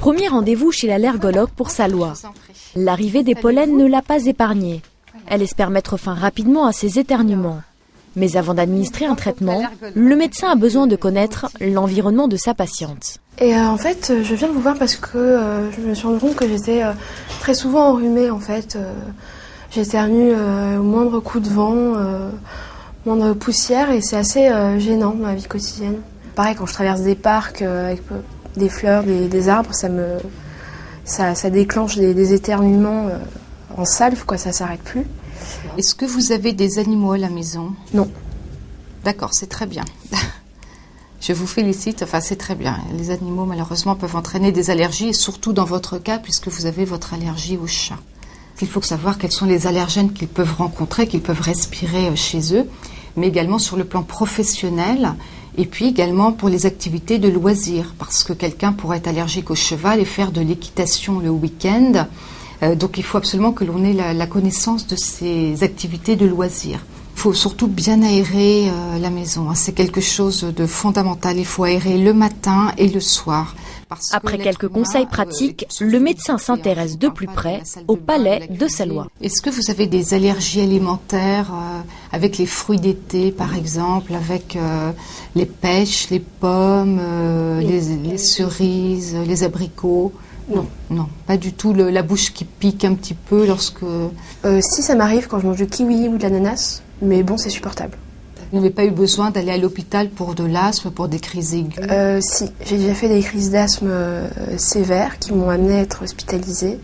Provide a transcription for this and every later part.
Premier rendez-vous chez l'allergologue pour Salwa. L'arrivée des pollens ne l'a pas épargnée. Elle espère mettre fin rapidement à ses éternuements. Mais avant d'administrer un traitement, le médecin a besoin de connaître l'environnement de sa patiente. Et en fait, je viens vous voir parce que je me suis rendu compte que j'étais très souvent enrhumée en fait. J'éternue au moindre coup de vent, moindre poussière et c'est assez gênant dans ma vie quotidienne. Pareil, quand je traverse des parcs avec des fleurs, des arbres, ça déclenche des éternuements en salve, quoi, ça s'arrête plus. Est-ce que vous avez des animaux à la maison? Non. D'accord, c'est très bien. Je vous félicite, enfin c'est très bien. Les animaux malheureusement peuvent entraîner des allergies et surtout dans votre cas puisque vous avez votre allergie au chat. Il faut savoir quels sont les allergènes qu'ils peuvent rencontrer, qu'ils peuvent respirer chez eux, mais également sur le plan professionnel et puis également pour les activités de loisirs parce que quelqu'un pourrait être allergique au cheval et faire de l'équitation le week-end. Donc il faut absolument que l'on ait la connaissance de ces activités de loisirs. Il faut surtout bien aérer la maison. C'est quelque chose de fondamental. Il faut aérer le matin et le soir. Après quelques conseils pratiques, le médecin s'intéresse de plus près au palais de Salwa. Est-ce que vous avez des allergies alimentaires avec les fruits d'été, par exemple, avec les pêches, les pommes, les cerises, les abricots? Non, pas du tout. La bouche qui pique un petit peu lorsque... Si, ça m'arrive quand je mange du kiwi ou de l'ananas, mais bon, c'est supportable. Vous n'avez pas eu besoin d'aller à l'hôpital pour de l'asthme, pour des crises aiguës? Si, j'ai déjà fait des crises d'asthme sévères qui m'ont amené à être hospitalisée.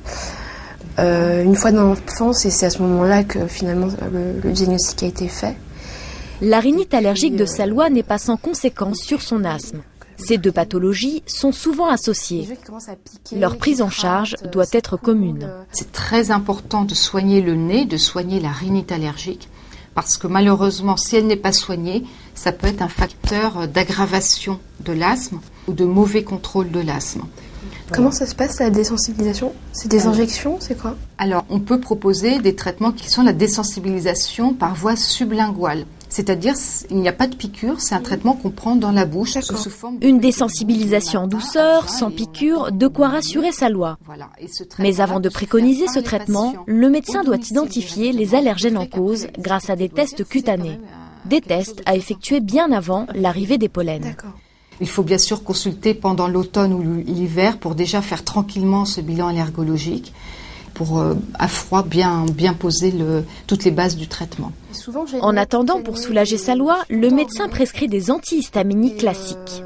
Une fois dans l'enfance, et c'est à ce moment-là que finalement le diagnostic a été fait. La rhinite allergique de Salwa n'est pas sans conséquences sur son asthme. Ces deux pathologies sont souvent associées. Leur prise en charge doit être commune. C'est très important de soigner le nez, de soigner la rhinite allergique, parce que malheureusement, si elle n'est pas soignée, ça peut être un facteur d'aggravation de l'asthme ou de mauvais contrôle de l'asthme. Comment ça se passe la désensibilisation? C'est des injections, c'est quoi? Alors, on peut proposer des traitements qui sont la désensibilisation par voie sublinguale. C'est-à-dire, il n'y a pas de piqûre, c'est un traitement qu'on prend dans la bouche. Sous forme Une désensibilisation en douceur, sans piqûre, de quoi rassurer Salwa. Mais avant de préconiser ce traitement, le médecin doit identifier les allergènes en cause grâce à des tests cutanés. Des tests à effectuer bien avant l'arrivée des pollens. Il faut bien sûr consulter pendant l'automne ou l'hiver pour déjà faire tranquillement ce bilan allergologique, pour à froid bien poser toutes les bases du traitement. En attendant, pour soulager Salwa, le médecin prescrit des antihistaminiques classiques.